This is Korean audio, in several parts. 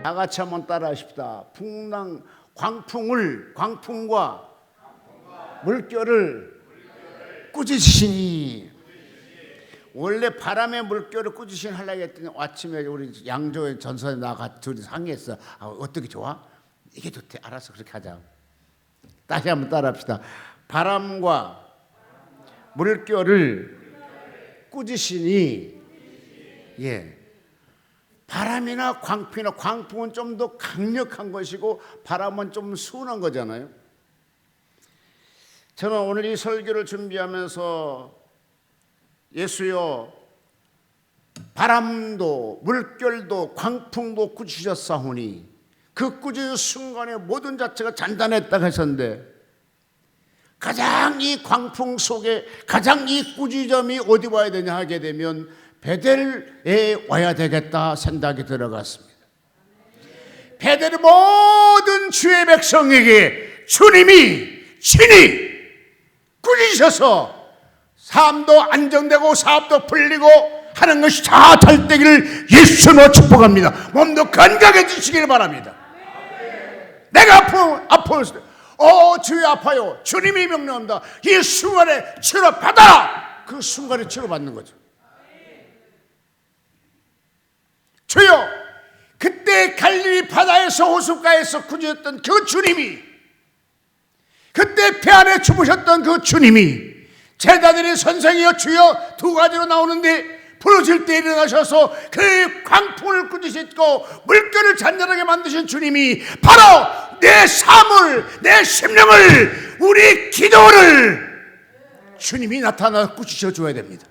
다 같이 한번 따라하십시다. 광풍과 물결을 꾸짖으시니. 원래 바람의 물결을 꾸짖으시니 하려고 했더니 아침에 우리 양조의 전선에 나가 둘이 상의했어. 어떻게 좋아? 이게 좋대. 알았어, 그렇게 하자. 다시 한번 따라합시다. 바람과 물결을 꾸짖으시니. 예. 바람이나 광풍은 좀 더 강력한 것이고 바람은 좀 순한 거잖아요. 저는 오늘 이 설교를 준비하면서 예수여, 바람도 물결도 광풍도 꾸짖으셨사오니 그 꾸짖은 순간에 모든 자체가 잔잔했다고 하셨는데, 가장 이 광풍 속에 가장 이 꾸짖음이 어디 와야 되냐 하게 되면 베델에 와야 되겠다 생각이 들어갔습니다. 베델의 모든 주의 백성에게 주님이 친히 꾸짖으셔서 삶도 안정되고 사업도 풀리고 하는 것이 다 잘 되기를 예수님으로 축복합니다. 몸도 건강해지시길 바랍니다. 내가 아파요. 주여 아파요. 주님이 명령합니다. 이 순간에 치료받아라. 그 순간에 치료받는 거죠. 주여, 그때 갈릴리 바다에서 호숫가에서 꾸짖었던 그 주님이, 그때 배 안에 주무셨던 그 주님이, 제자들이 선생이여 주여 두 가지로 나오는데 부르실 때 일어나셔서 그 광풍을 꾸짖으시고 물결을 잔잔하게 만드신 주님이 바로 내 삶을, 내 심령을, 우리 기도를 주님이 나타나 꾸짖어 줘야 됩니다.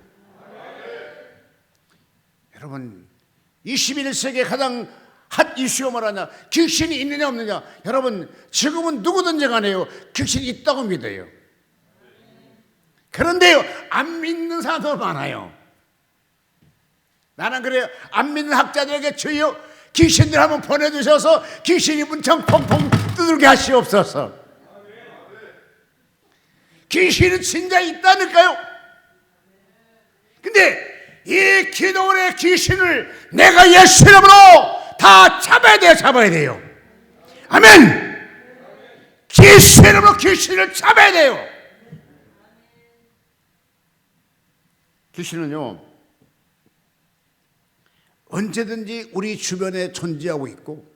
여러분, 21세기에 가장 핫 이슈가 뭐라냐? 귀신이 있느냐 없느냐? 여러분, 지금은 누구든지 간에요, 귀신이 있다고 믿어요. 그런데요, 안 믿는 사람도 많아요. 나는 그래요. 안 믿는 학자들에게 주여 귀신들 한번 보내주셔서 귀신이 문창 펑펑 두들게 하시옵소서. 귀신은 진짜 있다니까요. 근데 이 기도원의 귀신을 내가 예수 이름으로 다 잡아야 돼요. 아멘. 예수 이름으로 귀신을 잡아야 돼요. 귀신은요, 언제든지 우리 주변에 존재하고 있고,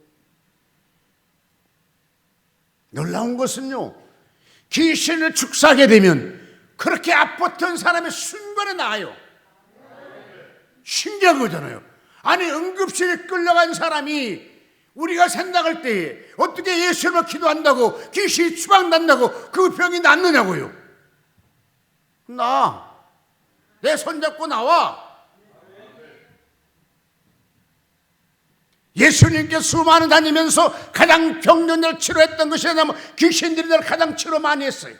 놀라운 것은요, 귀신을 축사하게 되면 그렇게 아팠던 사람이 순간에 나아요. 신기한 거잖아요. 아니, 응급실에 끌려간 사람이 우리가 생각할 때 어떻게 예수님을 기도한다고 귀신이 추방난다고 그 병이 낫느냐고요. 내 손잡고 나와. 예수님께 수많은 다니면서 가장 병든을 치료했던 것이 뭐냐면 귀신들이 늘 가장 치료 많이 했어요.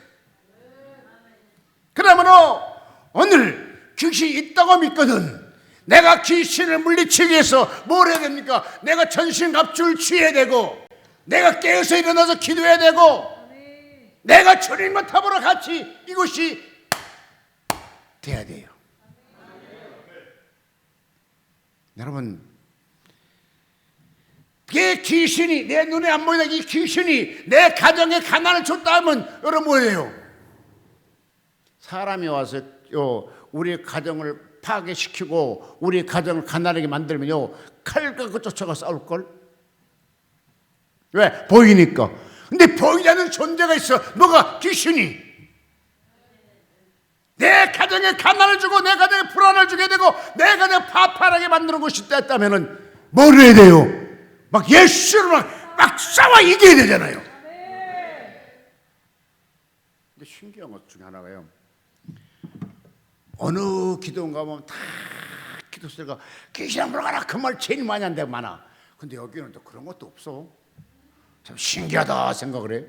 그러면 오늘 귀신이 있다고 믿거든. 내가 귀신을 물리치기 위해서 뭘 해야 됩니까? 내가 전신갑주를 취해야 되고, 내가 깨어서 일어나서 기도해야 되고, 내가 주님과 더불어 같이 이것이 돼야 돼요. 여러분, 이 귀신이 내 눈에 안 보이는 이 귀신이 내 가정에 가난을 줬다 하면 여러분 뭐예요? 사람이 와서 우리 가정을 파괴시키고 우리 가정을 가난하게 만들면요, 칼 갖고 쫓아가 싸울걸? 왜? 보이니까. 근데 보이지 않는 존재가 있어. 뭐가? 귀신이. 내 가정에 가난을 주고 내 가정에 불안을 주게 되고 내 가정을 파파하게 만드는 것이 됐다면은 뭘 해야 돼요? 막 예수를 막 싸워 이겨야 되잖아요. 근데 신기한 것 중에 하나가요, 어느 기도원 가면 다 기도 소리가 귀신아 물어가라 그 말 제일 많이 한 데가 많아. 근데 여기는 또 그런 것도 없어. 참 신기하다 생각을 해.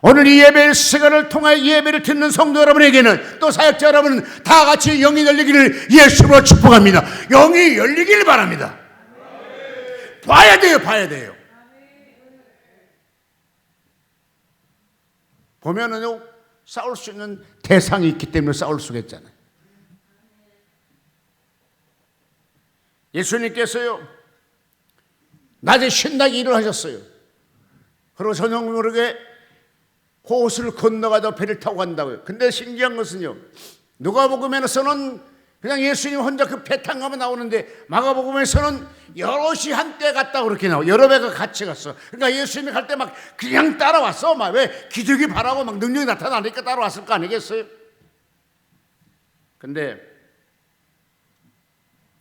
오늘 이 예배 시간을 통하여 예배를 듣는 성도 여러분에게는, 또 사역자 여러분은 다 같이 영이 열리기를 예수로 축복합니다. 영이 열리길 바랍니다. 봐야 돼요. 보면은요, 싸울 수 있는 대상이 있기 때문에 싸울 수가 있잖아요. 예수님께서요, 낮에 신나게 일을 하셨어요. 그리고 저녁 모르게 호수를 건너가다 배를 타고 간다고요. 근데 신기한 것은요, 누가복음에서는 그냥 예수님 혼자 그 배 탄 가면 나오는데 마가복음에서는 여럿이 한때 갔다 그렇게 나와. 여러 배가 같이 갔어. 그러니까 예수님이 갈 때 막 그냥 따라왔어. 막 왜 기적이 바라고 막 능력이 나타나니까 따라왔을 거 아니겠어요? 근데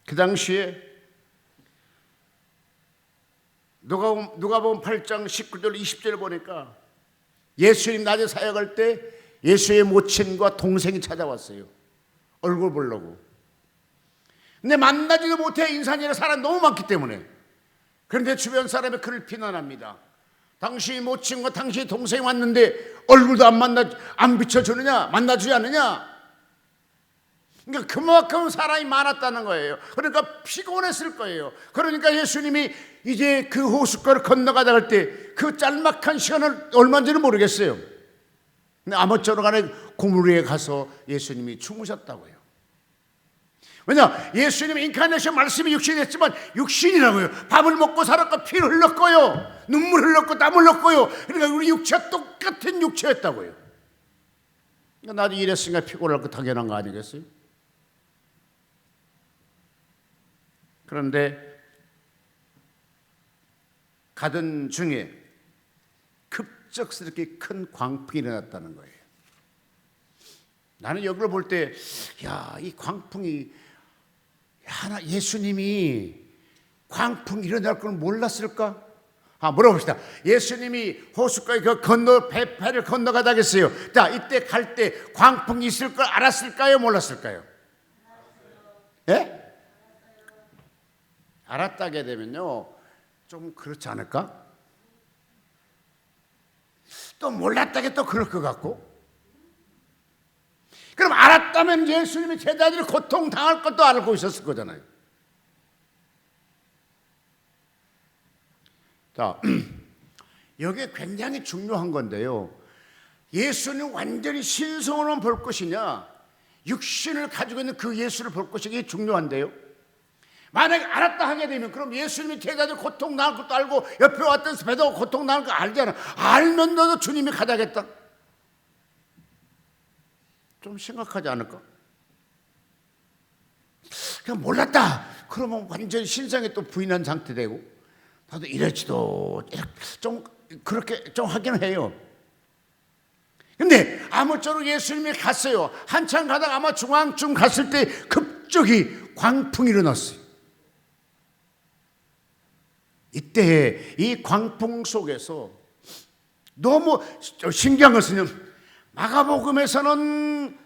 그 당시에 누가복음 8장 19절 20절 보니까 예수님 낮에 사역할 때 예수의 모친과 동생이 찾아왔어요. 얼굴 보려고. 근데 만나지도 못해. 인산이라 사람 너무 많기 때문에. 그런데 주변 사람이 그를 비난합니다. 당신이 모친과 당신이 동생이 왔는데 얼굴도 안 비춰주느냐, 만나주지 않느냐. 그러니까 그만큼 사람이 많았다는 거예요. 그러니까 피곤했을 거예요. 그러니까 예수님이 이제 그 호숫가를 건너가다 갈 때 그 짤막한 시간을 얼마인지는 모르겠어요. 근데 아무쪼록 간에 고물 위에 가서 예수님이 주무셨다고요. 왜냐? 예수님의 인카네이션 말씀이 육신이 됐지만 육신이라고요. 밥을 먹고 살았고 피를 흘렸고요. 눈물 흘렸고 땀 흘렸고요. 그러니까 우리 육체와 똑같은 육체였다고요. 그러니까 나도 이랬으니까 피곤할 거 당연한 거 아니겠어요? 그런데 가던 중에 급작스럽게 큰 광풍이 일어났다는 거예요. 나는 여기를 볼 때, 야, 이 광풍이 예수님이 광풍이 일어날 걸 몰랐을까? 물어봅시다. 예수님이 호숫가에 배를 건너가다겠어요. 자, 이때 갈 때 광풍이 있을 걸 알았을까요? 몰랐을까요? 예? 알았다게 되면요, 좀 그렇지 않을까? 또 몰랐다게 또 그럴 것 같고. 그럼 알았다면 예수님이 제자들이 고통당할 것도 알고 있었을 거잖아요. 자, 여기에 굉장히 중요한 건데요, 예수는 완전히 신성으로만 볼 것이냐, 육신을 가지고 있는 그 예수를 볼 것이냐, 이게 중요한데요. 만약에 알았다 하게 되면 그럼 예수님이 제자들 고통 당할 것도 알고 옆에 왔던 베드로가 고통 당할 거 알잖아. 알면 너도 주님이 가자겠다. 좀 심각하지 않을까? 그냥 몰랐다 그러면 완전히 신상에 또 부인한 상태 되고, 나도 이럴지도 좀 그렇게 좀 하긴 해요. 근데 아무쪼록 예수님이 갔어요. 한참 가다가 아마 중앙쯤 갔을 때 급격히 광풍이 일어났어요. 이때 이 광풍 속에서 너무 신기한 것은 마가복음에서는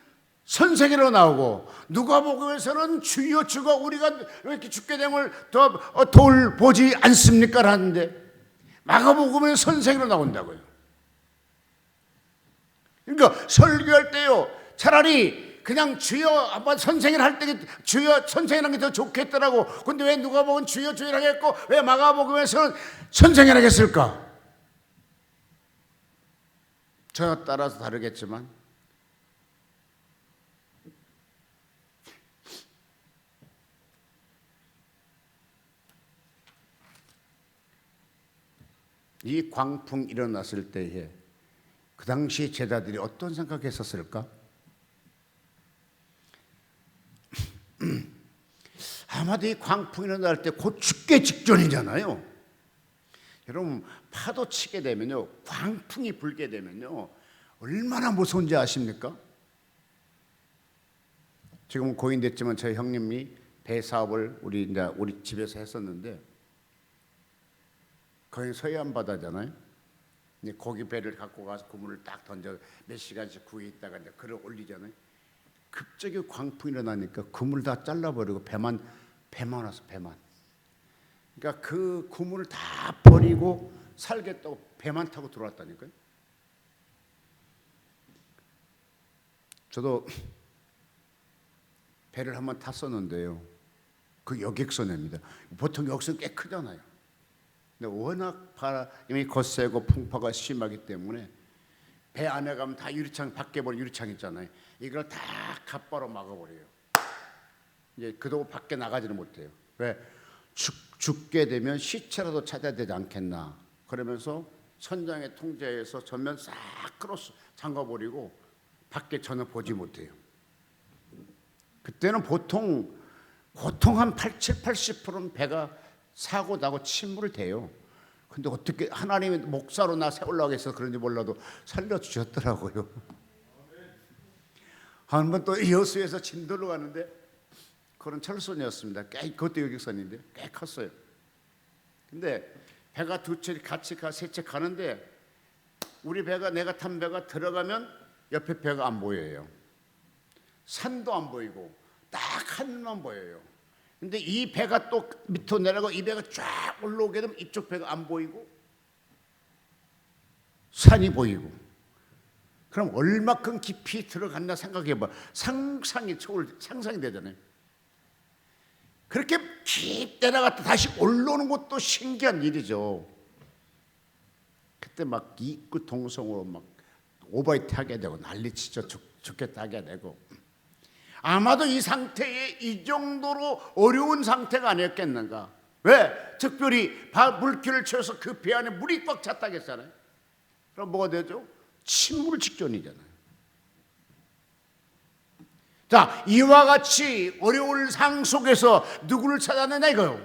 선생으로 나오고 누가복음에서는 주여 주가 우리가 왜 이렇게 죽게 됨을 더 돌보지 않습니까? 라는데 마가복음에는 선생으로 나온다고요. 그러니까 설교할 때요, 차라리 그냥 주여 아빠 선생을 할 때 주여 선생이라는 게 더 좋겠더라고. 근데 왜 누가복음은 주여 주여라고 했고 왜 마가복음에서는 선생이라고 했을까? 저에 따라서 다르겠지만 이 광풍 일어났을 때에 그 당시 제자들이 어떤 생각했었을까? 아마도 이 광풍이 일어날 때 곧 죽기 직전이잖아요. 여러분, 파도 치게 되면요, 광풍이 불게 되면요, 얼마나 무서운지 아십니까? 지금은 고인됐지만 저희 형님이 배 사업을 우리 집에서 했었는데, 거기 서해안 바다잖아요. 거기 배를 갖고 가서 그물을 딱 던져 몇 시간씩 구에 있다가 이제 그를 올리잖아요. 급작이 광풍이 일어나니까 그물 다 잘라버리고 배만 와서 배만. 그러니까 그 그물을 다 버리고 살겠다고 배만 타고 들어왔다니까요. 저도 배를 한번 탔었는데요, 그 여객선입니다. 보통 여객선 꽤 크잖아요. 근데 워낙 바람이 거세고 풍파가 심하기 때문에 배 안에 가면 다 유리창, 밖에 보면 유리창 있잖아요. 이걸 다 갓바로 막아버려요. 이제 그도 밖에 나가지는 못해요. 왜? 죽게 되면 시체라도 찾아야 되지 않겠나. 그러면서 천장에 통제해서 전면 싹 끌어 잠가버리고 밖에 전혀 보지 못해요. 그때는 보통 한 80%는 배가 사고 나고 침몰돼요. 근데 어떻게 하나님이 목사로 나 세우려고 해서 그런지 몰라도 살려주셨더라고요. 한 번 또 여수에서 진도로 가는데 그런 철선이었습니다. 그것도 여객선인데 꽤 컸어요. 근데 배가 두 채 같이 세 채 가는데 우리 배가 내가 탄 배가 들어가면 옆에 배가 안 보여요. 산도 안 보이고 딱 하늘만 보여요. 근데 이 배가 또 밑으로 내려가고 이 배가 쫙 올라오게 되면 이쪽 배가 안 보이고 산이 보이고, 그럼 얼마큼 깊이 들어갔나 생각해봐. 상상이 되잖아요. 그렇게 깊이 내려갔다 다시 올라오는 것도 신기한 일이죠. 그때 막 입구 동성으로 막 오버히트 하게 되고 난리치죠. 죽겠다 하게 되고. 아마도 이 상태에 이 정도로 어려운 상태가 아니었겠는가. 왜? 특별히 물길을 쳐서 그 배 안에 물이 꽉 찼다겠잖아요. 그럼 뭐가 되죠? 침몰 직전이잖아요. 자, 이와 같이 어려운 상 속에서 누구를 찾았느냐 이거요.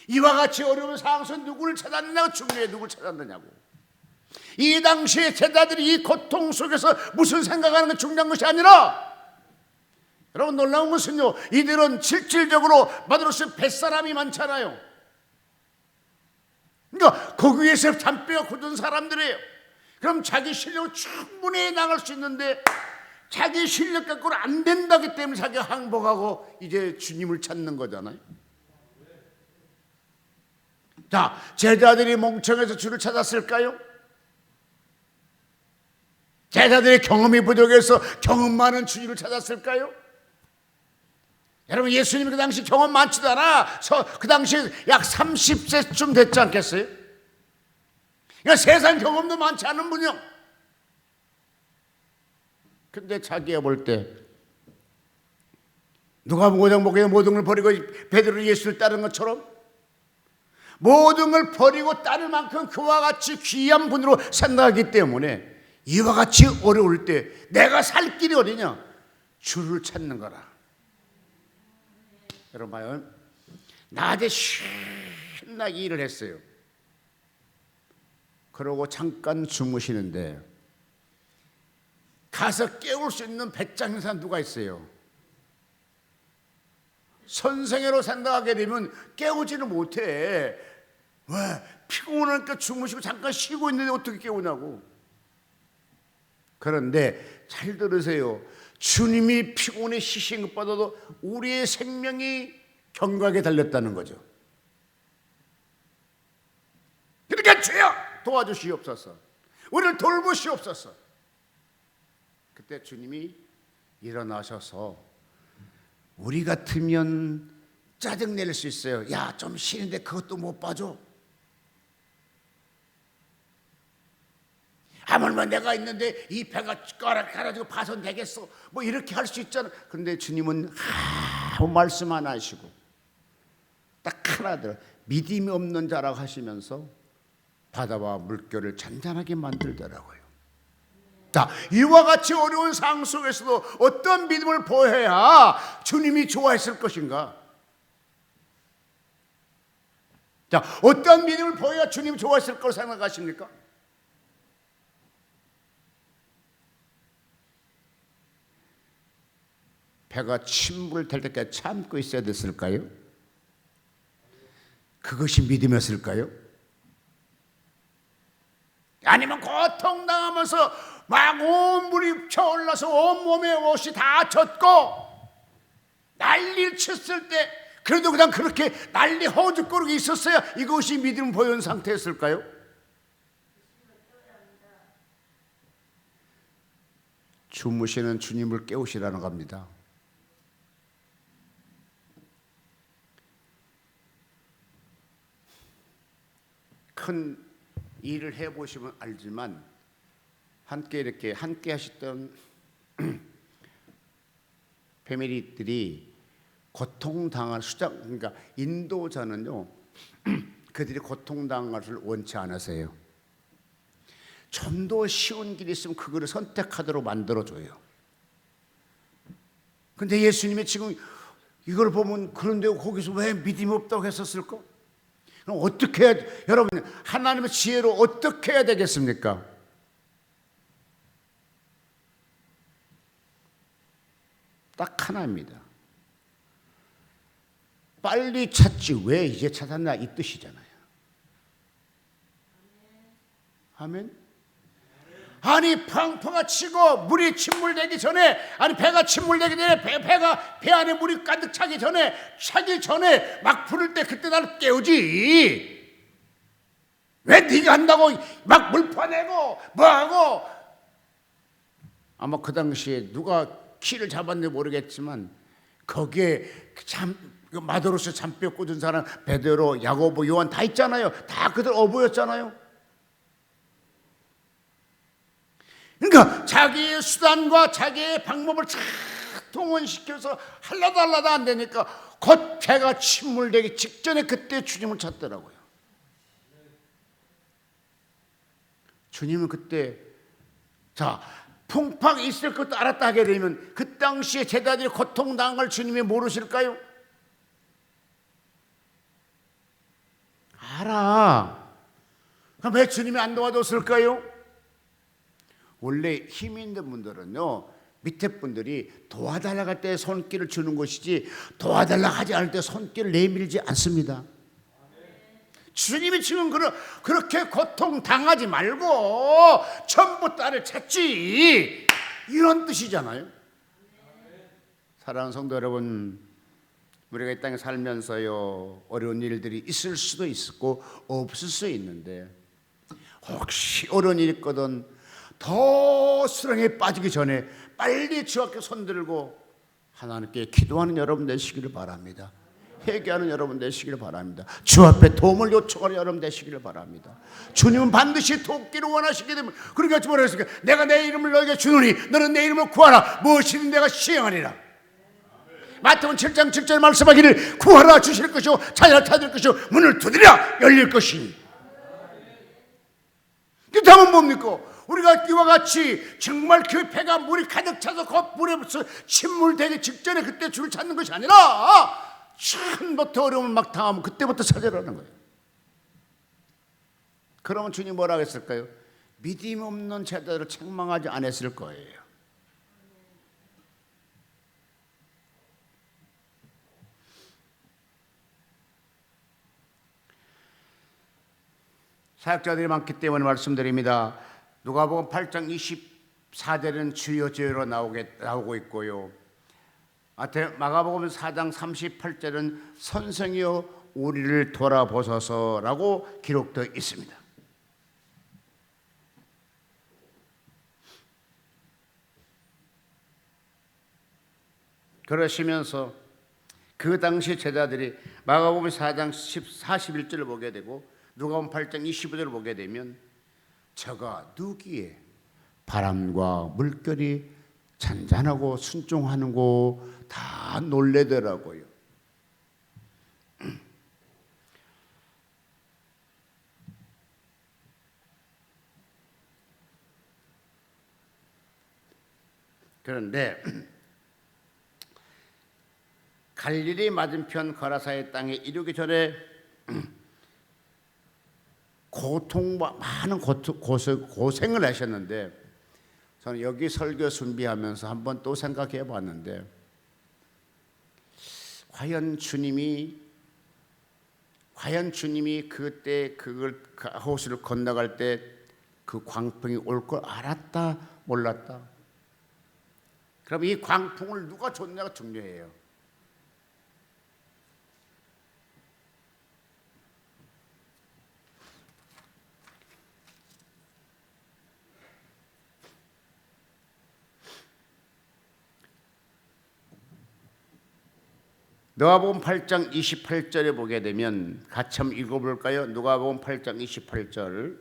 이와 같이 어려운 상황 속에서 누구를 찾았느냐고 중요해. 누구를 찾았느냐고. 이 당시에 제자들이 이 고통 속에서 무슨 생각하는 게 중요한 것이 아니라, 여러분 놀라운 것은요, 이들은 실질적으로 마드로스 뱃사람이 많잖아요. 그러니까 거기 위에서 잔뼈가 굳은 사람들이에요. 그럼 자기 실력을 충분히 나갈 수 있는데 자기 실력 갖고는 안 된다기 때문에 자기가 항복하고 이제 주님을 찾는 거잖아요. 자, 제자들이 멍청해서 주를 찾았을까요? 제자들의 경험이 부족해서 경험 많은 주님을 찾았을까요? 여러분, 예수님이 그 당시 경험 많지도 않아. 그 당시 약 30세쯤 됐지 않겠어요? 그러니까 세상 경험도 많지 않은 분이요. 근데 자기가 볼 때 누가복음 5장 보기에 모든 걸 버리고 베드로 예수를 따른 것처럼 모든 걸 버리고 따를 만큼 그와 같이 귀한 분으로 생각하기 때문에 이와 같이 어려울 때 내가 살 길이 어디냐? 주를 찾는 거라. 여러분 봐요. 낮에 신나게 일을 했어요. 그러고 잠깐 주무시는데 가서 깨울 수 있는 배짱 인사 누가 있어요? 선생으로 생각하게 되면 깨우지는 못해. 왜? 피곤하니까 주무시고 잠깐 쉬고 있는데 어떻게 깨우냐고. 그런데 잘 들으세요. 주님이 피곤해 쉬신 것보다도 우리의 생명이 경각에 달렸다는 거죠. 그러니까 주여 도와주시옵소서, 우리를 돌보시옵소서. 그때 주님이 일어나셔서 우리 같으면 짜증낼 수 있어요. 야, 좀 쉬는데 그것도 못 봐줘. 하물며 내가 있는데 이 배가 깔아가지고 봐선 되겠어, 뭐 이렇게 할 수 있잖아. 그런데 주님은 아무 말씀 안 하시고 딱 하나 들어 믿음이 없는 자라고 하시면서 바다와 물결을 잔잔하게 만들더라고요. 자, 이와 같이 어려운 상황 속에서도 어떤 믿음을 보여야 주님이 좋아했을 것인가? 자, 어떤 믿음을 보여야 주님이 좋아했을 거라고 생각하십니까? 배가 침몰될 때까지 참고 있어야 됐을까요? 그것이 믿음이었을까요? 아니면 고통당하면서 막 온 물이 차올라서 온몸에 옷이 다 젖고 난리를 쳤을 때 그래도 그냥 그렇게 난리 허우적거리고 있었어야 이것이 믿음을 보여온 상태였을까요? 주무시는 주님을 깨우시라는 겁니다. 큰 일을 해보시면 알지만 함께 하셨던 패밀리들이 고통당할 수장, 그러니까 인도자는요 그들이 고통당한 것을 원치 않으세요. 좀 더 쉬운 길이 있으면 그거를 선택하도록 만들어줘요. 근데 예수님이 지금 이걸 보면 그런데 거기서 왜 믿음이 없다고 했었을까? 그럼 어떻게 해야, 여러분 하나님의 지혜로 어떻게 해야 되겠습니까? 딱 하나입니다. 빨리 찾지 왜 이제 찾았나 이 뜻이잖아요. 아멘. 아니 팡팡아 치고 물이 침몰되기 전에, 아니 배가 침몰되기 전에, 배 안에 물이 가득 차기 전에 막 부를 때 그때 나를 깨우지. 왜 네가 한다고 막 물 퍼내고 뭐하고. 아마 그 당시에 누가 키를 잡았는지 모르겠지만 거기에 참 마더로스 잔뼈 꽂은 사람 베드로, 야고보, 요한 다 있잖아요. 다 그들 어부였잖아요. 그러니까 자기의 수단과 자기의 방법을 잘 동원시켜서 할라다 안 되니까 곧 배가 침몰되기 직전에 그때 주님을 찾더라고요. 주님은 그때 풍팍 있을 것도 알았다 하게 되면 그 당시에 제자들이 고통당한 걸 주님이 모르실까요? 알아. 그럼 왜 주님이 안 도와줬을까요? 원래 힘 있는 분들은요 밑에 분들이 도와달라고 할 때 손길을 주는 것이지 도와달라고 하지 않을 때 손길을 내밀지 않습니다. 주님이 지금 그렇게 고통당하지 말고 전부 나를 찾지 이런 뜻이잖아요. 사랑하는 성도 여러분, 우리가 이 땅에 살면서요 어려운 일들이 있을 수도 있고 없을 수 있는데 혹시 어려운 일이 있거든 더 수렁에 빠지기 전에 빨리 주 앞에 손들고 하나님께 기도하는 여러분 되시기를 바랍니다. 회개하는 여러분 되시기를 바랍니다. 주 앞에 도움을 요청하는 여러분 되시기를 바랍니다. 주님은 반드시 돕기를 원하시기 때문에 그러니까 뭐라 했습니까? 내가 내 이름을 너에게 주노니 너는 내 이름을 구하라 무엇이든 내가 시행하리라. 마태복음 7장 7절에 말씀하기를 구하라 주실 것이요 찾으라 찾을 것이요 문을 두드리라 열릴 것이니. 그 다음은 뭡니까? 우리가 이와 같이 정말 그 배가 물이 가득 차서 곧 물에 침몰되기 직전에 그때 주를 찾는 것이 아니라 처음부터 어려움을 막 당하면 그때부터 찾으라는 거예요. 그러면 주님 뭐라고 했을까요? 믿음 없는 제자들을 책망하지 않았을 거예요. 사역자들이 많기 때문에 말씀드립니다. 누가복음 8장 24절은 주여 주여로 나오고 있고요. 마가복음 4장 38절은 선생이여 우리를 돌아보소서라고 기록되어 있습니다. 그러시면서 그 당시 제자들이 마가복음 4장 41절을 보게 되고 누가복음 8장 25절을 보게 되면 저가 누기에 바람과 물결이 잔잔하고 순종하는 거 다 놀래더라고요. 그런데 갈릴리 맞은편 거라사의 땅에 이르기 전에 많은 고생을 하셨는데 저는 여기 설교 준비하면서 한번 또 생각해 봤는데 과연 주님이 그때 그걸 호수를 건너갈 때 그 광풍이 올 걸 알았다 몰랐다? 그럼 이 광풍을 누가 줬냐가 중요해요. 누가복음 8장 28절에 보게 되면 같이 한번 읽어볼까요? 누가복음 8장 28절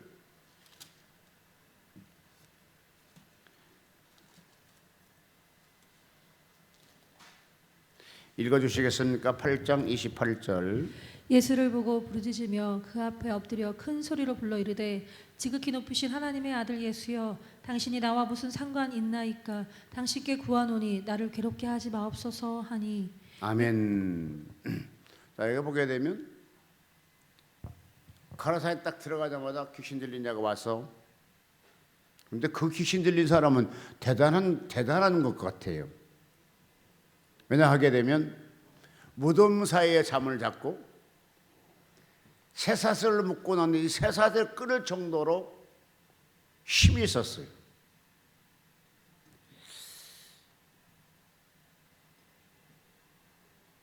읽어주시겠습니까? 8장 28절. 예수를 보고 부르짖으며 그 앞에 엎드려 큰 소리로 불러 이르되 지극히 높으신 하나님의 아들 예수여 당신이 나와 무슨 상관 있나이까 당신께 구하노니 나를 괴롭게 하지 마옵소서 하니. 아멘. 자, 여기 보게 되면 가라사에 딱 들어가자마자 귀신 들린 자가 와서, 근데 그 귀신 들린 사람은 대단한 것 같아요. 왜냐 하게 되면 무덤 사이에 잠을 잡고 쇠사슬을 묶고 나는 이 쇠사슬을 끊을 정도로 힘이 있었어요.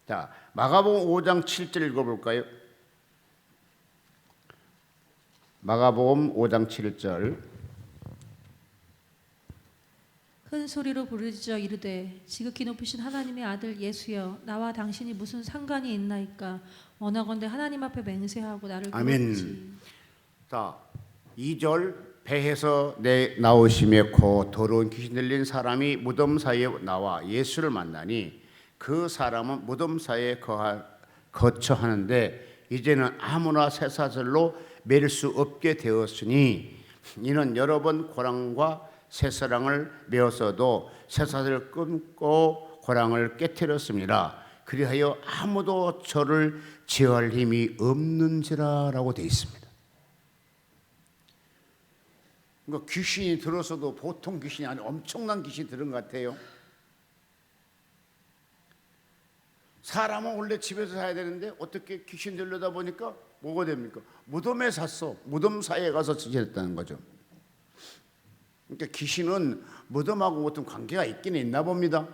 자, 마가복음 5장 7절 읽어볼까요? 마가복음 5장 7절. 큰 소리로 부르짖어 이르되 지극히 높으신 하나님의 아들 예수여 나와 당신이 무슨 상관이 있나이까 원하건대 하나님 앞에 맹세하고 나를 괴롭히지. 자, 2절 배에서 나오시며 곧 더러운 귀신 들린 사람이 무덤 사이에 나와 예수를 만나니 그 사람은 무덤 사이에 거처하는데 이제는 아무나 쇠사슬로 매일 수 없게 되었으니 이는 여러 번 고랑과 쇠사랑을 메었어도 쇠사슬을 끊고 고랑을 깨뜨렸습니다. 그리하여 아무도 저를 제어할 힘이 없는지라라고 되어 있습니다. 그러니까 귀신이 들어서도 보통 귀신이 아니고 엄청난 귀신이 들은 것 같아요. 사람은 원래 집에서 사야 되는데 어떻게 귀신 들려다 보니까 뭐가 됩니까? 무덤에 샀어. 무덤 사이에 가서 지냈다는 거죠. 그러니까 귀신은 무덤하고 어떤 관계가 있긴 있나 봅니다.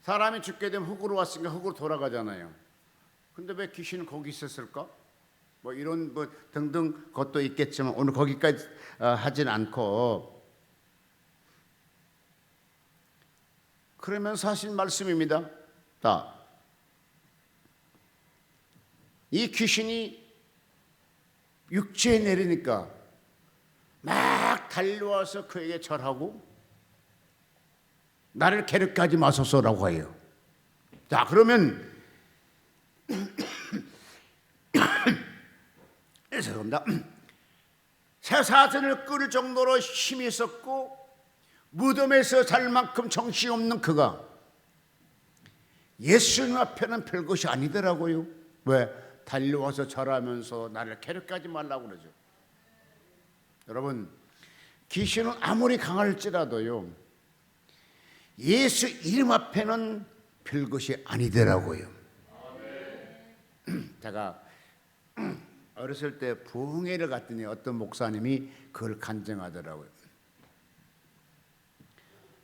사람이 죽게 되면 흙으로 왔으니까 흙으로 돌아가잖아요. 근데 왜 귀신은 거기 있었을까? 뭐 이런 뭐 등등 것도 있겠지만 오늘 거기까지 하진 않고, 그러면 사실 말씀입니다. 자, 이 귀신이 육지에 내리니까 막 달려와서 그에게 절하고 나를 괴롭게 하지 마소서라고 해요. 자, 그러면 죄송합니다. 쇠사슬을 끌 정도로 힘이 있었고 무덤에서 잘 만큼 정신이 없는 그가 예수님 앞에는 별것이 아니더라고요. 왜? 달려와서 절하면서 나를 괴롭게 하지 말라고 그러죠. 여러분, 귀신은 아무리 강할지라도요 예수 이름 앞에는 별것이 아니더라고요. 제가 어렸을 때 부흥회를 갔더니 어떤 목사님이 그걸 간증하더라고요.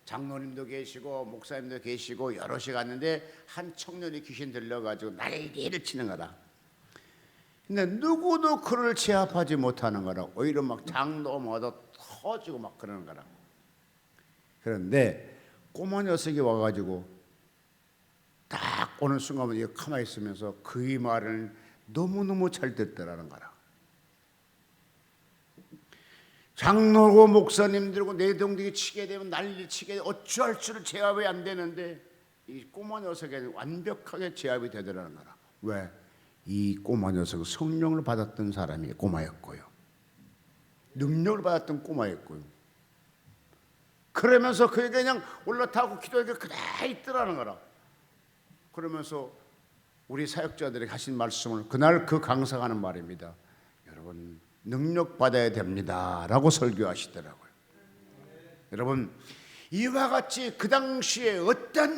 장로님도 계시고 목사님도 계시고 여럿이 갔는데 한 청년이 귀신 들려가지고 난리를 치는 거다. 근데 누구도 그를 제압하지 못하는 거라. 오히려 막 장로마다 터지고 막 그러는 거라. 그런데 꼬마 녀석이 와가지고 딱 오는 순간 이거 가만히 있으면서 그의 말을 너무너무 잘 듣더라는 거라. 장로고 목사님들고 내동댕이 치게 되면 난리 치게 어찌할 줄을 제압이 안 되는데 이 꼬마 녀석에게 완벽하게 제압이 되더라는 거라. 왜? 이 꼬마 녀석은 성령을 받았던 사람이 꼬마였고요. 능력을 받았던 꼬마였고요. 그러면서 그에게 그냥 올라타고 기도하게 그대로 있더라는 거라. 그러면서 우리 사역자들에게 하신 말씀을 그날 그 강사하는 말입니다. 여러분 능력 받아야 됩니다 라고 설교하시더라고요. 여러분 이와 같이 그 당시에 어떤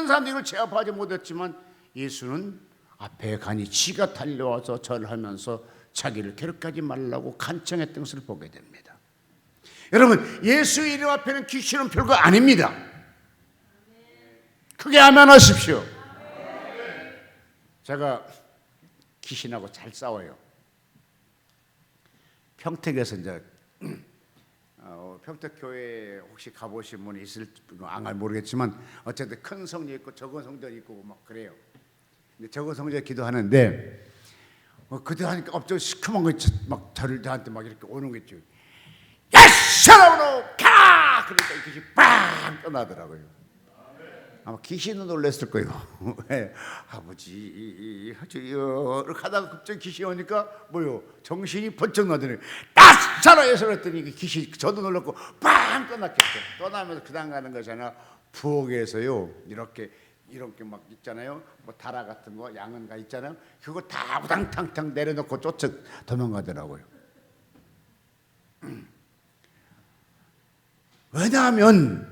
사람들을 제압하지 못했지만 예수는 앞에 가니 지가 달려와서 절을 하면서 자기를 괴롭히지 말라고 간청했던 것을 보게 됩니다. 여러분 예수 이름 앞에는 귀신은 별거 아닙니다. 크게 아멘하십시오. 제가 귀신하고 잘 싸워요. 평택에서 이제 평택교회 혹시 가보신 분이 있을지 안 모르겠지만 어쨌든 큰 성전 있고 적은 성전 있고 막 그래요. 근데 적은 성전에 기도하는데 기도하니까 갑자기 시커먼 거 막 저한테 막 이렇게 오는 거 있죠. 야, 사람으로 가! 그러니까 이것이 빵 떠나더라고요. 아마 귀신은 놀랐을 거예요. 왜? 아버지 주여 이렇게 하다가 갑자기 귀신이 오니까 뭐요? 정신이 번쩍 나더니 딱 살아서 그랬더니 귀신 저도 놀랐고 빵 떠났겠죠. 떠나면서 그다음 가는 거잖아. 부엌에서요 이렇게 막 있잖아요. 뭐 다라 같은 거 양은가 있잖아요. 그거 다 우당탕탕 내려놓고 쫓아 도망가더라고요. 왜냐하면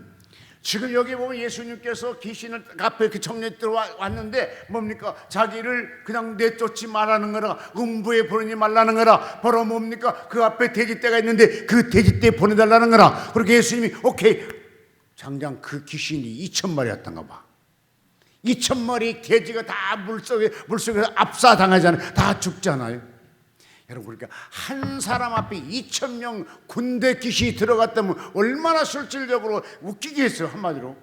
지금 여기 보면 예수님께서 귀신을 앞에 그 청년이 들어왔는데 뭡니까? 자기를 그냥 내쫓지 말라는 거라, 음부에 보내지 말라는 거라. 바로 뭡니까? 그 앞에 돼지떼가 있는데 그 돼지떼에 보내달라는 거라. 그렇게 예수님이 오케이. 장장 그 귀신이 2,000마리였던가 봐. 2,000마리 돼지가 다 물속에서 압사당하잖아요. 다 죽잖아요. 여러분, 그러니까 한 사람 앞에 2,000명 군대 귀신이 들어갔다면 얼마나 실질적으로 웃기겠어요. 한마디로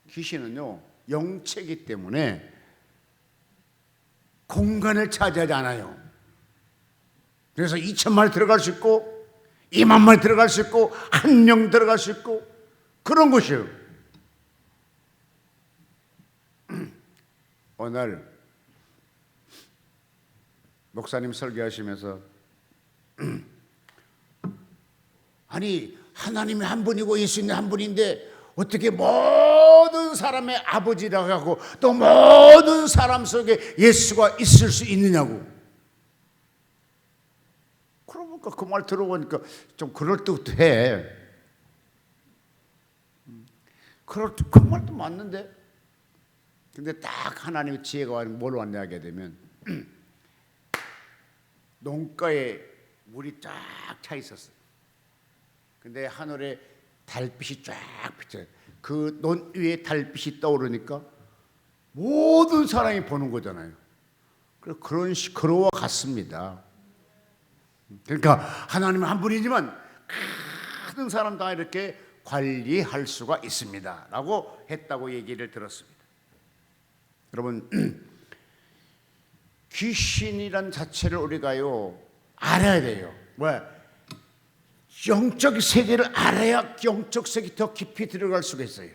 귀신은요 영체이기 때문에 공간을 차지하지 않아요. 그래서 2,000마리 들어갈 수 있고 2만 마리 들어갈 수 있고 1명 들어갈 수 있고 그런 것이에요. 오늘 목사님 설교하시면서 아니 하나님이 한 분이고 예수님이 한 분인데 어떻게 모든 사람의 아버지라고 하고 또 모든 사람 속에 예수가 있을 수 있느냐고. 그러니까 그 말 들어보니까 좀 그럴듯해. 그 말도 맞는데 근데 딱 하나님의 지혜가 뭘 왔냐 하게 되면 농가에 물이 쫙 차 있었어요. 근데 하늘에 달빛이 쫙 비쳐요. 그 논 위에 달빛이 떠오르니까 모든 사람이 보는 거잖아요. 그런 같습니다. 그러니까 하나님은 한 분이지만 모든 사람 다 이렇게 관리할 수가 있습니다 라고 했다고 얘기를 들었습니다. 여러분 귀신이란 자체를 우리가요 알아야 돼요. 왜? 영적 세계를 알아야 영적 세계 더 깊이 들어갈 수가 있어요.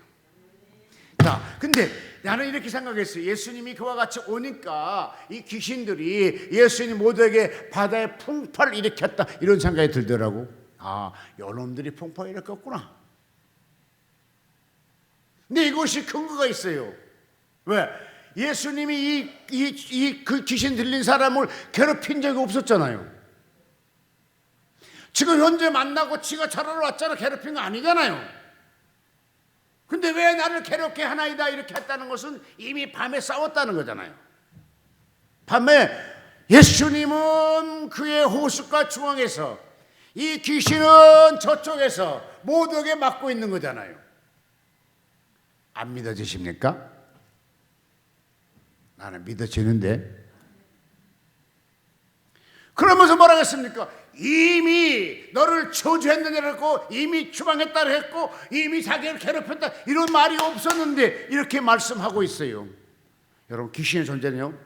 자, 근데 나는 이렇게 생각했어요. 예수님이 그와 같이 오니까 이 귀신들이 예수님 모두에게 바다에 풍파를 일으켰다 이런 생각이 들더라고. 아, 요놈들이 풍파를 일으켰구나. 근데 이것이 근거가 있어요. 왜? 예수님이 그 귀신 들린 사람을 괴롭힌 적이 없었잖아요. 지금 현재 만나고 지가 자라러 왔잖아. 괴롭힌 거 아니잖아요. 근데 왜 나를 괴롭게 하나이다 이렇게 했다는 것은 이미 밤에 싸웠다는 거잖아요. 밤에 예수님은 그의 호숫가 중앙에서 이 귀신은 저쪽에서 모두에게 맡고 있는 거잖아요. 안 믿어지십니까? 나는 믿어지는데. 그러면서 뭐라고 했습니까? 이미 너를 저주했느냐고 이미 추방했다 했고 이미 자기를 괴롭혔다 이런 말이 없었는데 이렇게 말씀하고 있어요. 여러분 귀신의 존재는요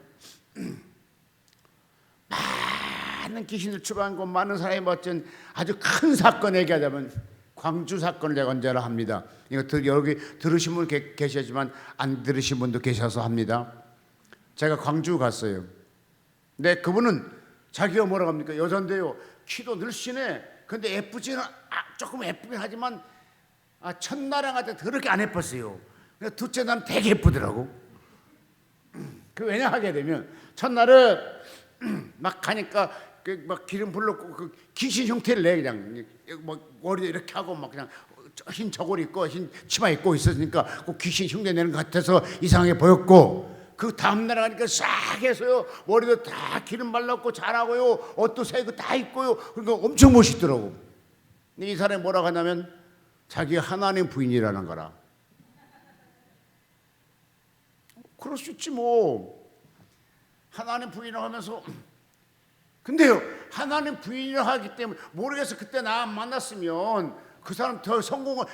많은 귀신을 추방하고 많은 사람이 멋진 아주 큰 사건 얘기하자면 광주 사건을 제가 언제나 합니다. 이거 여기 들으신 분 계시지만 안 들으신 분도 계셔서 합니다. 제가 광주 갔어요. 근데 그분은 자기가 뭐라고 합니까? 여잔데요 키도 늘씬해. 근데 예쁘지는 조금 예쁘긴 하지만 첫날한테 그렇게 안 예뻤어요. 둘째 날은 되게 예쁘더라고. 그 왜냐 하게 되면 첫날은 막 가니까 막 기름 불렀고 그 귀신 형태를 내 그냥 뭐 머리 이렇게 하고 막 그냥 흰 저고리 입고 흰 치마 입고 있었으니까 그 귀신 흉내 내는 것 같아서 이상하게 보였고. 그 다음날 하니까 싹 해서요 머리도 다 기름 발랐고 잘하고요 옷도 새고 다 입고요 그러니까 엄청 멋있더라고. 근데 이 사람이 뭐라고 하냐면 자기 하나님 부인이라는 거라. 그럴 수 있지 뭐. 하나님 부인이라고 하면서 근데요 하나님 부인이라고 하기 때문에 모르겠어. 그때 나 만났으면 그 사람 더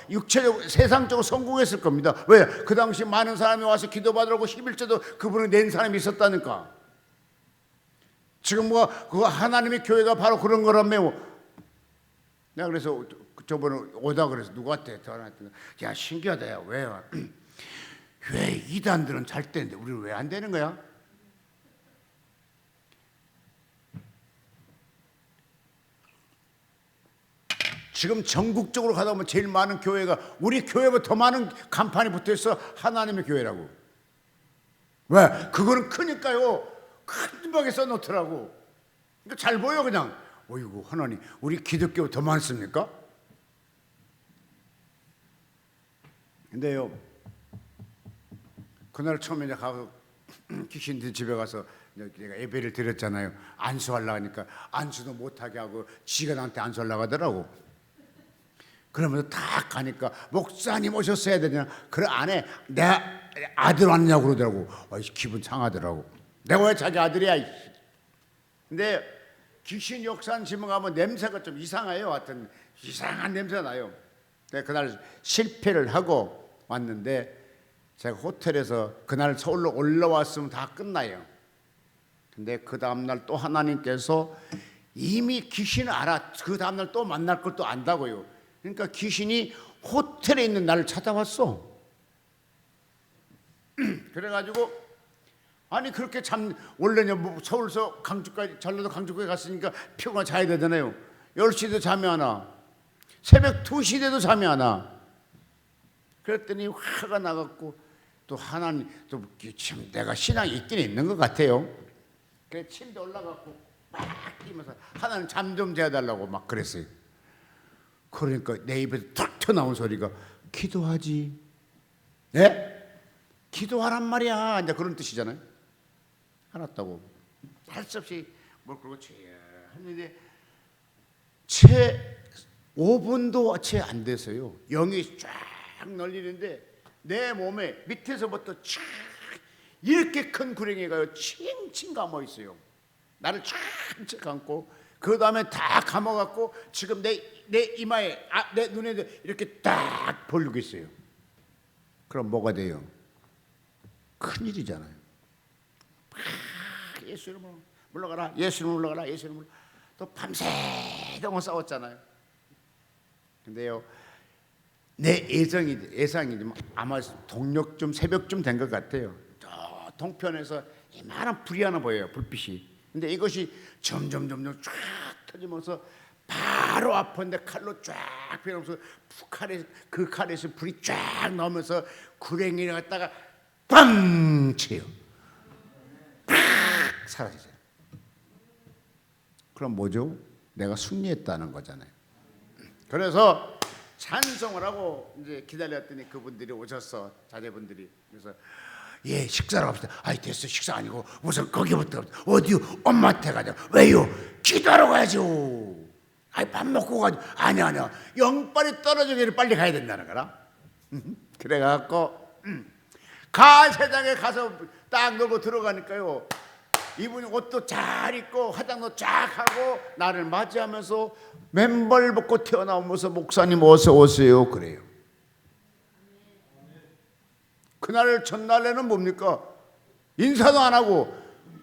육체적 세상적으로 성공했을 겁니다. 왜? 그 당시 많은 사람이 와서 기도받으라고 11조도 그분을 낸 사람이 있었다니까. 지금 그 하나님의 교회가 바로 그런 거라며. 내가 그래서 저번에 오다 그래서 누구한테 전화했더니 야 신기하다. 야 왜 이단들은 잘 되는데 우리는 왜 안 되는 거야? 지금 전국적으로 가다 보면 제일 많은 교회가 우리 교회보다 더 많은 간판이 붙어있어. 하나님의 교회라고. 왜? 그거는 크니까요. 큰 벽에 써놓더라고. 그러니까 잘 보여 그냥. 어이구 하나님 우리 기독교 더 많습니까? 근데요 그날 처음에 이제 가서 귀신들 집에 가서 내가 예배를 드렸잖아요. 안수하려고 하니까 안수도 못하게 하고 지가 나한테 안수하려고 하더라고. 그러면서 딱 가니까 목사님 오셨어야 되냐. 그래 안에 내 아들 왔냐고 그러더라고. 기분 상하더라고. 내가 왜 자기 아들이야. 근데 귀신 역사한 집에 가면 냄새가 좀 이상해요. 하여튼 이상한 냄새가 나요. 내가 그날 실패를 하고 왔는데 제가 호텔에서 그날 서울로 올라왔으면 다 끝나요. 근데 그 다음날 또 하나님께서 이미 귀신을 알아. 그 다음날 또 만날 걸 또 안다고요. 그러니까 귀신이 호텔에 있는 나를 찾아왔어. 그래가지고 아니 그렇게 원래는 뭐 서울서 강주까지 전라도 강주까지 갔으니까 피곤하 자야 되잖아요. 10시도 잠이 안 와. 새벽 2시 돼도 잠이 안 와. 그랬더니 화가 나갖고 또 하나님 또 참 내가 신앙이 있긴 있는 것 같아요. 그래 침대 올라가고 막 뛰면서 하나님 잠 좀 재달라고 막 그랬어요. 그러니까 내 입에서 툭 튀어나온 소리가 기도하지. 예? 기도하란 말이야. 이제 그런 뜻이잖아요. 알았다고. 할 수 없이 뭘 그러고 했는데 채 5분도 채 안 돼서요. 영이 쫙 널리는데 내 몸에 밑에서부터 쫙 이렇게 큰 구렁이가 칭칭 감아 있어요. 나를 쫙 감고 그 다음에 다 감아갖고 지금 내 이마에 내 눈에 이렇게 딱 벌리고 있어요. 그럼 뭐가 돼요? 큰일이잖아요. 예수 이름으로 물러가라. 예수 이름으로 물러가라. 예수 이름으로. 또 밤새도록 싸웠잖아요. 근데요 내 예상이 아마 동력쯤 새벽쯤 된 것 같아요. 저 동편에서 이만한 불이 하나 보여요. 불빛이. 근데 이것이 점점 쫙 터지면서 바로 앞인데 칼로 쫙 피면서 그 칼에서 불이 쫙 나오면서 구렁이를 갖다가 빵 쳐요. 팍 사라지죠. 그럼 뭐죠? 내가 승리했다는 거잖아요. 그래서 찬송을 하고 이제 기다렸더니 그분들이 오셨어. 자제분들이. 그래서 예 식사를 합시다. 아이 됐어. 식사 아니고 우선 거기부터 어디요? 엄마한테 가자. 왜요? 기도하러 가야죠. 아이 밥 먹고 가죠. 아니야 영빨이 떨어지기를 빨리 가야 된다는 거라. 그래갖고 가세장에 가서 딱 놀고 들어가니까요 이분이 옷도 잘 입고 화장도 쫙 하고 나를 맞이하면서 맨발 벗고 튀어나오면서 목사님 어서 오세요 그래요. 그날 전날에는 뭡니까? 인사도 안 하고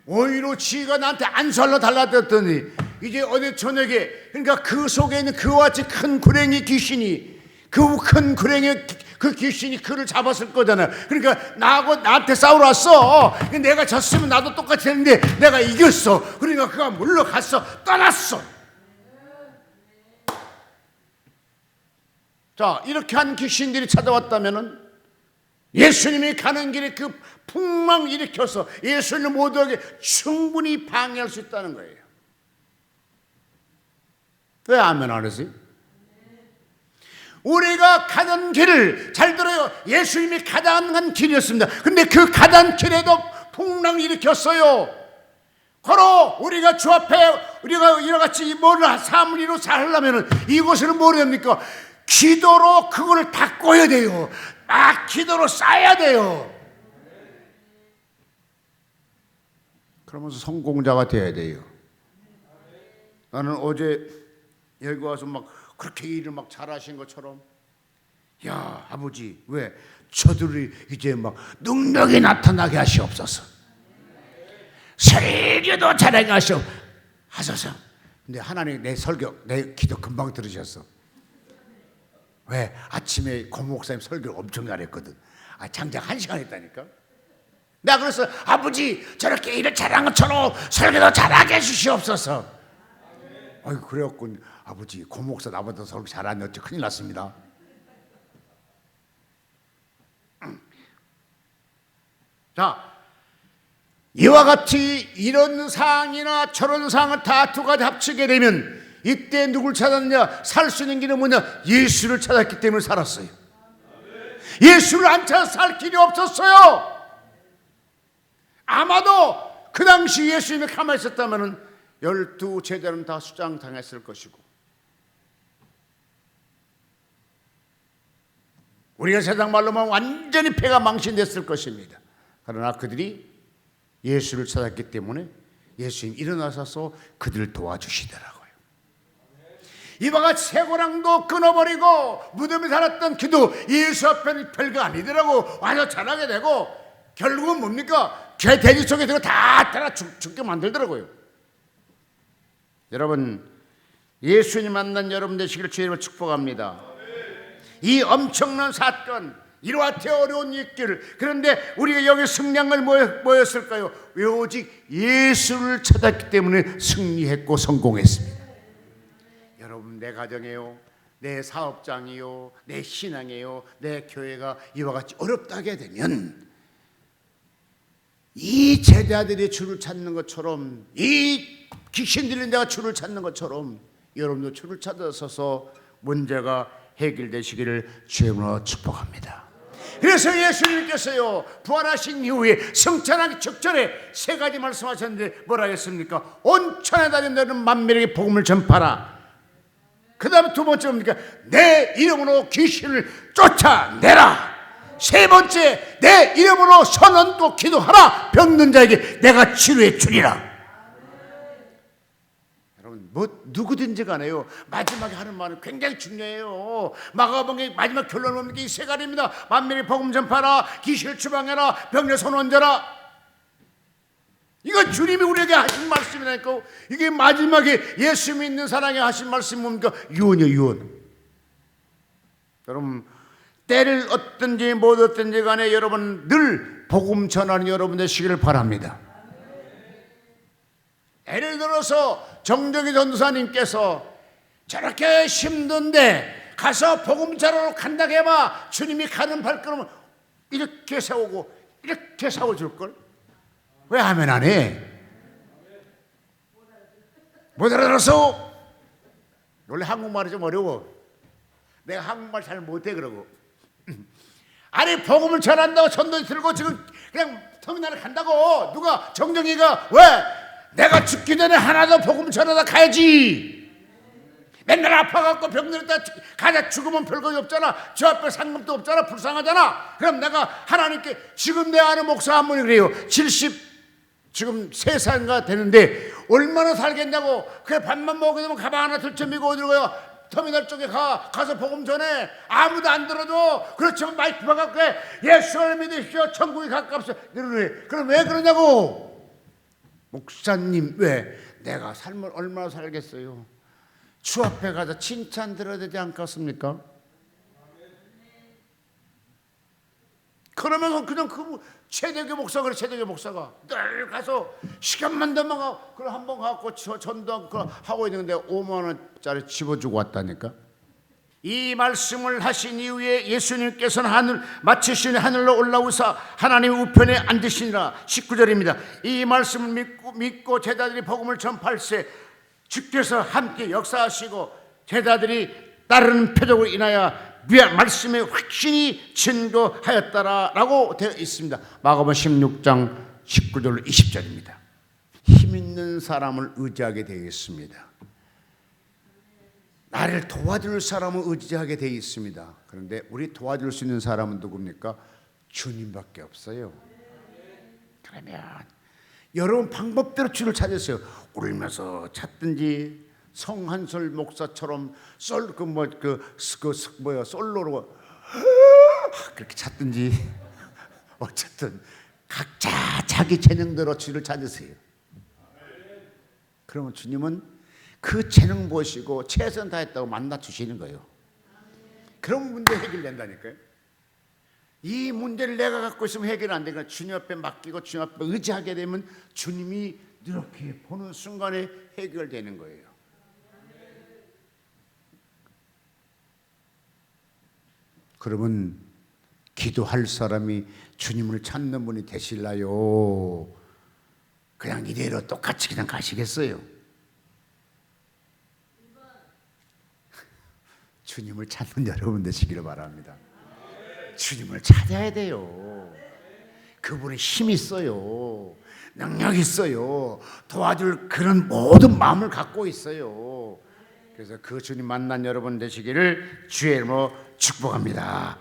오히려 지가 나한테 안수하러 달라졌더니 이제 어제 저녁에 그러니까 그 속에 있는 그와 같이 큰 구렁이 귀신이 그 큰 구렁이 그 귀신이 그를 잡았을 거잖아요. 그러니까 나한테 싸우러 왔어. 내가 졌으면 나도 똑같이 했는데 내가 이겼어. 그러니까 그가 물러갔어. 떠났어. 자 이렇게 한 귀신들이 찾아왔다면은 예수님이 가는 길에 그 풍망 일으켜서 예수님 모두에게 충분히 방해할 수 있다는 거예요. 왜 아멘 안 하세요? 우리가 가던 길을 잘 들어요. 예수님이 가던 길이었습니다. 근데 그 가던 길에도 풍랑을 일으켰어요. 바로 우리가 주 앞에 우리가 이와같이 뭐를 삶을 이루어 살려면 이곳을 뭐라 합니까? 기도로 그거를 닦아야 돼요. 기도로 쌓아야 돼요. 그러면서 성공자가 돼야 돼요. 나는 어제 여기 와서 막 그렇게 일을 막 잘하신 것처럼 야 아버지 왜 저들이 이제 막 능력이 나타나게 하시옵소서. 설교도 잘하게 하소서. 근데 하나님 내 설교 내 기도 금방 들으셨어. 왜? 아침에 고 목사님 설교를 엄청 잘했거든. 장장 1시간 했다니까. 내가 그래서 아버지 저렇게 일을 잘한 것처럼 설교도 잘하게 해주시옵소서. 그래갖고 아버지 고 목사 나보다 설교 잘하네. 어째 큰일 났습니다. 자, 이와 같이 이런 상황이나 저런 상황을 다 두 가지 합치게 되면 이때 누굴 찾았느냐? 살 수 있는 길은 뭐냐? 예수를 찾았기 때문에 살았어요. 예수를 안 찾아 살 길이 없었어요. 아마도 그 당시 예수님이 가만히 있었다면 12 제자는 다 수장당했을 것이고, 우리가 세상 말로 하면 완전히 패가 망신됐을 것입니다. 그러나 그들이 예수를 찾았기 때문에 예수님 일어나셔서 그들을 도와주시더라고요. 이와 같이 쇠고랑도 끊어버리고 무덤에 살았던 기도 예수 앞에는 별거 아니더라고. 와서 잘하게 되고 결국은 뭡니까? 개 돼지 속에 들어 다 따라 죽게 만들더라고요. 여러분, 예수님 만난 여러분 되시기를 주님을 축복합니다. 이 엄청난 사건, 이렇게 어려운 일길, 그런데 우리가 여기 승리한 걸 뭐였을까요? 오직 예수를 찾았기 때문에 승리했고 성공했습니다. 여러분, 내 가정이요, 내 사업장이요, 내 신앙이요, 내 교회가 이와 같이 어렵다게 되면 이 제자들이 주를 찾는 것처럼, 이 귀신 들린 데가 주를 찾는 것처럼 여러분도 주를 찾아서서 문제가 해결되시기를 주님으로 축복합니다. 그래서 예수님께서요, 부활하신 이후에 승천하기 직전에 3가지 말씀하셨는데 뭐라 했습니까? 온 천에 다닌 너는 만민에게 복음을 전파라. 그 다음에 2번째 뭡니까? 내 이름으로 귀신을 쫓아내라. 3번째, 내 이름으로 선언도 기도하라. 병든 자에게 내가 치료해 주리라. 여러분, 누구든지 간에요, 마지막에 하는 말은 굉장히 중요해요. 마가복음의 마지막 결론은 뭡니까? 이 3가지입니다. 만민에게 복음 전파라, 귀신을 추방해라, 병의 선언자라. 이건 주님이 우리에게 하신 말씀이라니까. 이게 마지막에 예수 믿는 사람에게 하신 말씀이 뭡니까? 유언이요, 유언. 여러분, 때를 얻든지 못 얻든지 간에 여러분 늘 복음 전하는 여러분 되시기를 바랍니다. 예를 들어서 정정희 전도사님께서 저렇게 힘든데 가서 복음 전하러 간다고 해봐, 주님이 가는 발걸음을 이렇게 세우고 이렇게 세워줄걸? 왜 하면 안 해? 못 알아들어서? 원래 한국말이 좀 어려워. 내가 한국말 잘 못해. 그러고 아니, 복음을 전한다고 전도 들고 지금 그냥 터미널에 간다고. 누가? 정정이가. 왜? 내가 죽기 전에 하나 더 복음 전하다 가야지. 맨날 아파갖고 병들었다 가자. 죽으면 별거 없잖아. 저 앞에 상금도 없잖아. 불쌍하잖아. 그럼 내가 하나님께, 지금 내 아는 목사 한 분이 그래요. 지금 3살인가 되는데 얼마나 살겠냐고. 그래, 밥만 먹게 되면 가방 하나 들쳐미고 어디로 가요? 터미널 쪽에 가서 복음 전해. 아무도 안 들어도 그렇지만 마이크 박아갖고 예수를 믿으십시오, 천국이 가깝소. 그럼 왜 그러냐고. 목사님, 왜? 내가 삶을 얼마나 살겠어요? 주 앞에 가서 칭찬 들어야 되지 않겠습니까? 그러면서 그냥 최대교 목사가 그래. 최대교 목사가 늘 가서 시간만 되면 그럼 한번 가고 전도 하고 있는데 5만 원짜리 집어주고 왔다니까. 이 말씀을 하신 이후에 예수님께서는 마치시니 하늘로 올라오사 하나님 우편에 앉으시니라. 19절입니다. 이 말씀을 믿고 제자들이 복음을 전파할세 주께서 함께 역사하시고 제자들이 따르는 표적으로 인하여 말씀에 확신이 증거하였다라고 되어 있습니다. 마가복음 16장 19절 20절입니다. 힘 있는 사람을 의지하게 되어 있습니다. 나를 도와줄 사람을 의지하게 되어 있습니다. 그런데 우리 도와줄 수 있는 사람은 누굽니까? 주님밖에 없어요. 그러면 여러분 방법대로 주를 찾으세요. 울면서 찾든지 성한솔 목사처럼 솔로로 그렇게 찾든지, 어쨌든 각자 자기 재능대로 주를 찾으세요. 그러면 주님은 그 재능 보시고 최선 다했다고 만나 주시는 거예요. 그런 문제 해결된다니까요. 이 문제를 내가 갖고 있으면 해결 안 되니까 주님 앞에 맡기고 주님 앞에 의지하게 되면 주님이 이렇게 보는 순간에 해결되는 거예요. 그러면 기도할 사람이 주님을 찾는 분이 되실라요? 그냥 이대로 똑같이 그냥 가시겠어요? 주님을 찾는 여러분 되시기를 바랍니다. 주님을 찾아야 돼요. 그분의 힘이 있어요. 능력 있어요. 도와줄 그런 모든 마음을 갖고 있어요. 그래서 그 주님 만난 여러분 되시기를 주의 이름으로 축복합니다.